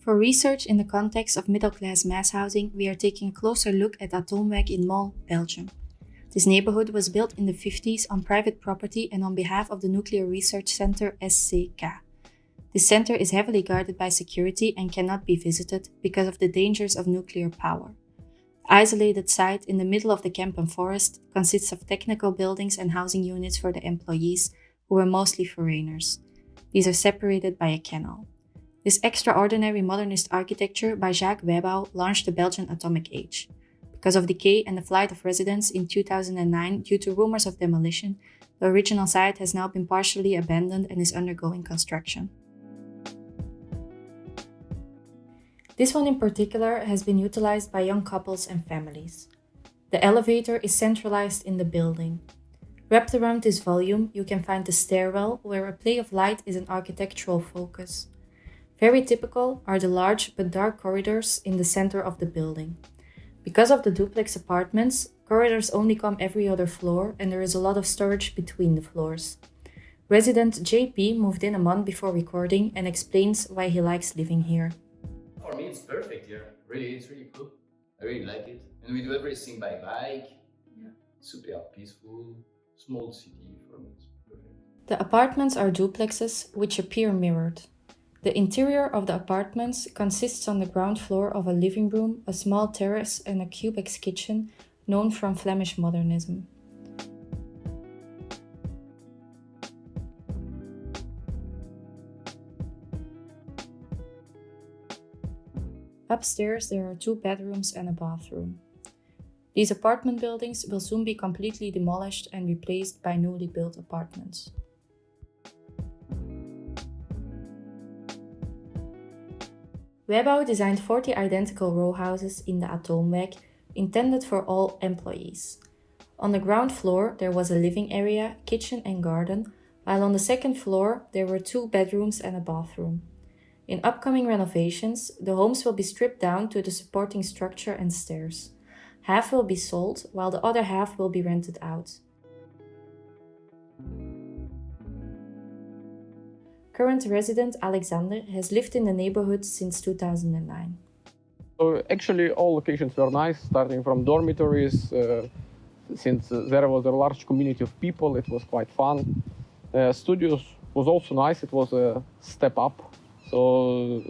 For research in the context of middle-class mass housing, we are taking a closer look at Atoomwijk in Mol, Belgium. This neighborhood was built in the 50s on private property and on behalf of the Nuclear Research Center SCK. This center is heavily guarded by security and cannot be visited because of the dangers of nuclear power. The isolated site in the middle of the Kempen forest consists of technical buildings and housing units for the employees, who were mostly foreigners. These are separated by a canal. This extraordinary modernist architecture by Jacques Webbau launched the Belgian atomic age. Because of decay and the flight of residents in 2009 due to rumors of demolition, the original site has now been partially abandoned and is undergoing construction. This one in particular has been utilized by young couples and families. The elevator is centralized in the building. Wrapped around this volume, you can find the stairwell, where a play of light is an architectural focus. Very typical are the large but dark corridors in the center of the building. Because of the duplex apartments, corridors only come every other floor and there is a lot of storage between the floors. Resident JP moved in a month before recording and explains why he likes living here. For me, it's perfect here. Really, it's really cool. I really like it. And we do everything by bike. Yeah. Super peaceful, small city for me. It's perfect. The apartments are duplexes which appear mirrored. The interior of the apartments consists on the ground floor of a living room, a small terrace and a cubex kitchen known from Flemish modernism. Upstairs there are 2 bedrooms and a bathroom. These apartment buildings will soon be completely demolished and replaced by newly built apartments. Webbau designed 40 identical row houses in the Atoomwijk, intended for all employees. On the ground floor there was a living area, kitchen and garden, while on the second floor there were 2 bedrooms and a bathroom. In upcoming renovations, the homes will be stripped down to the supporting structure and stairs. Half will be sold, while the other half will be rented out. Current resident Aleksander has lived in the neighborhood since 2009. So actually all locations were nice, starting from dormitories. Since there was a large community of people, it was quite fun. Studios was also nice, it was a step up. So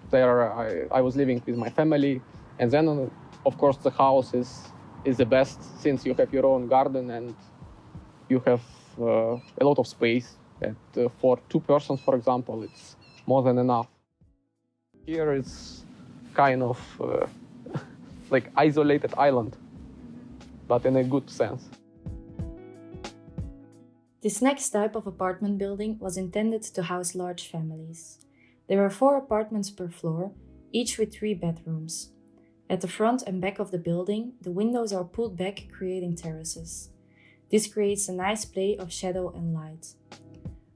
there I was living with my family. And then of course the house is the best since you have your own garden and you have a lot of space. And for 2 persons, for example, it's more than enough. Here it's kind of like isolated island, but in a good sense. This next type of apartment building was intended to house large families. There are 4 apartments per floor, each with 3 bedrooms. At the front and back of the building, the windows are pulled back, creating terraces. This creates a nice play of shadow and light.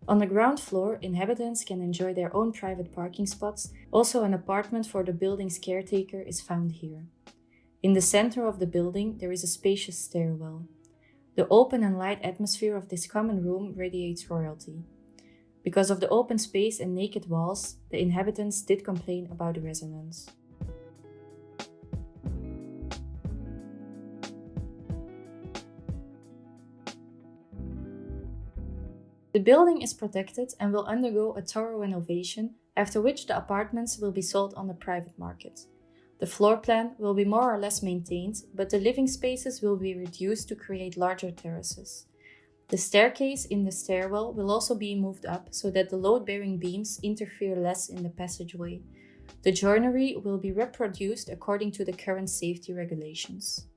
On the ground floor, inhabitants can enjoy their own private parking spots. Also, an apartment for the building's caretaker is found here. In the center of the building, there is a spacious stairwell. The open and light atmosphere of this common room radiates royalty. Because of the open space and naked walls, the inhabitants did complain about the resonance. The building is protected and will undergo a thorough renovation, after which the apartments will be sold on the private market. The floor plan will be more or less maintained, but the living spaces will be reduced to create larger terraces. The staircase in the stairwell will also be moved up so that the load-bearing beams interfere less in the passageway. The joinery will be reproduced according to the current safety regulations.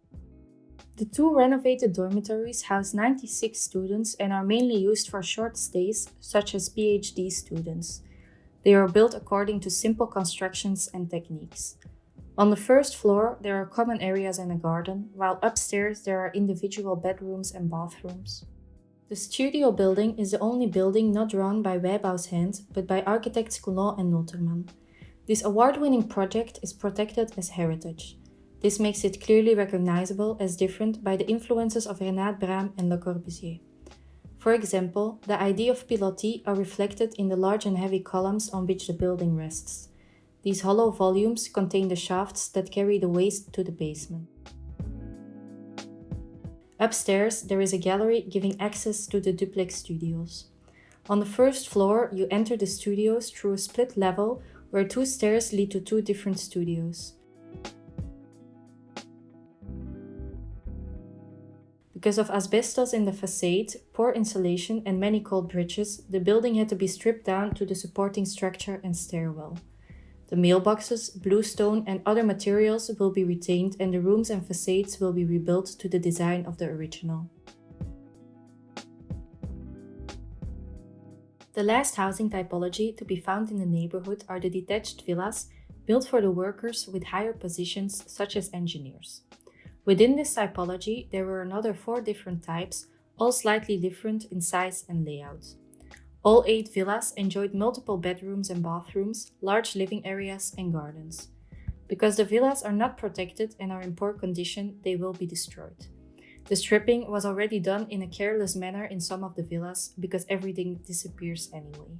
The 2 renovated dormitories house 96 students and are mainly used for short stays, such as PhD students. They are built according to simple constructions and techniques. On the first floor, there are common areas and a garden, while upstairs there are individual bedrooms and bathrooms. The studio building is the only building not drawn by Webbau's hand, but by architects Coulon and Noterman. This award-winning project is protected as heritage. This makes it clearly recognizable as different by the influences of Renat Braam and Le Corbusier. For example, the idea of pilotis are reflected in the large and heavy columns on which the building rests. These hollow volumes contain the shafts that carry the waste to the basement. Upstairs, there is a gallery giving access to the duplex studios. On the first floor, you enter the studios through a split level where 2 stairs lead to 2 different studios. Because of asbestos in the facade, poor insulation and many cold bridges, the building had to be stripped down to the supporting structure and stairwell. The mailboxes, bluestone and other materials will be retained and the rooms and facades will be rebuilt to the design of the original. The last housing typology to be found in the neighborhood are the detached villas built for the workers with higher positions such as engineers. Within this typology, there were another 4 different types, all slightly different in size and layout. All 8 villas enjoyed multiple bedrooms and bathrooms, large living areas and gardens. Because the villas are not protected and are in poor condition, they will be destroyed. The stripping was already done in a careless manner in some of the villas because everything disappears anyway.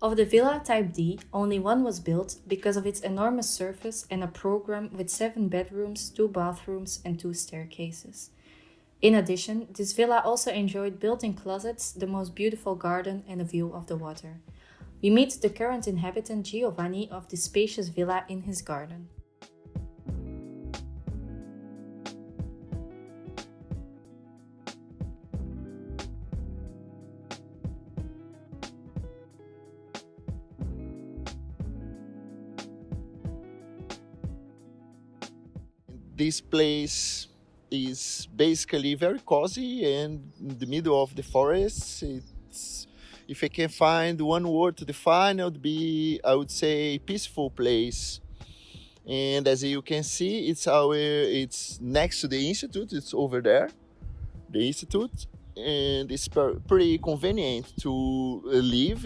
Of the villa type D, only 1 was built because of its enormous surface and a program with 7 bedrooms, 2 bathrooms and 2 staircases. In addition, this villa also enjoyed built-in closets, the most beautiful garden and a view of the water. We meet the current inhabitant Giovanni of this spacious villa in his garden. This place is basically very cozy and in the middle of the forest. If I can find one word to define, it would be, I would say, peaceful place. And as you can see, it's next to the institute. It's over there, the institute, and it's pretty convenient to live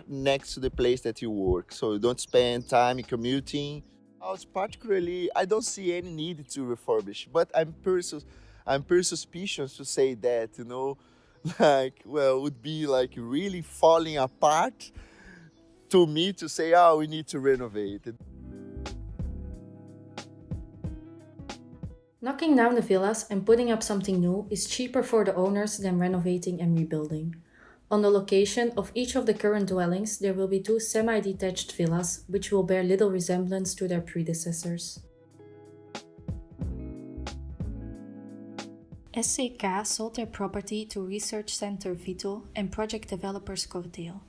next to the place that you work, so you don't spend time commuting. I don't see any need to refurbish, but I'm pretty suspicious to say that, it would be like really falling apart to me to say, we need to renovate it. Knocking down the villas and putting up something new is cheaper for the owners than renovating and rebuilding. On the location of each of the current dwellings, there will be 2 semi-detached villas, which will bear little resemblance to their predecessors. SCK sold their property to Research Center Vito and project developers Cordeel.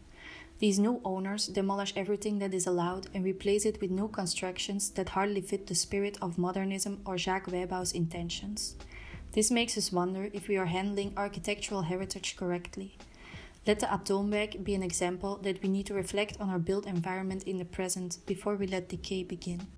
These new owners demolish everything that is allowed and replace it with new constructions that hardly fit the spirit of modernism or Jacques Weybouw's intentions. This makes us wonder if we are handling architectural heritage correctly. Let the Atoomwijk be an example that we need to reflect on our built environment in the present before we let decay begin.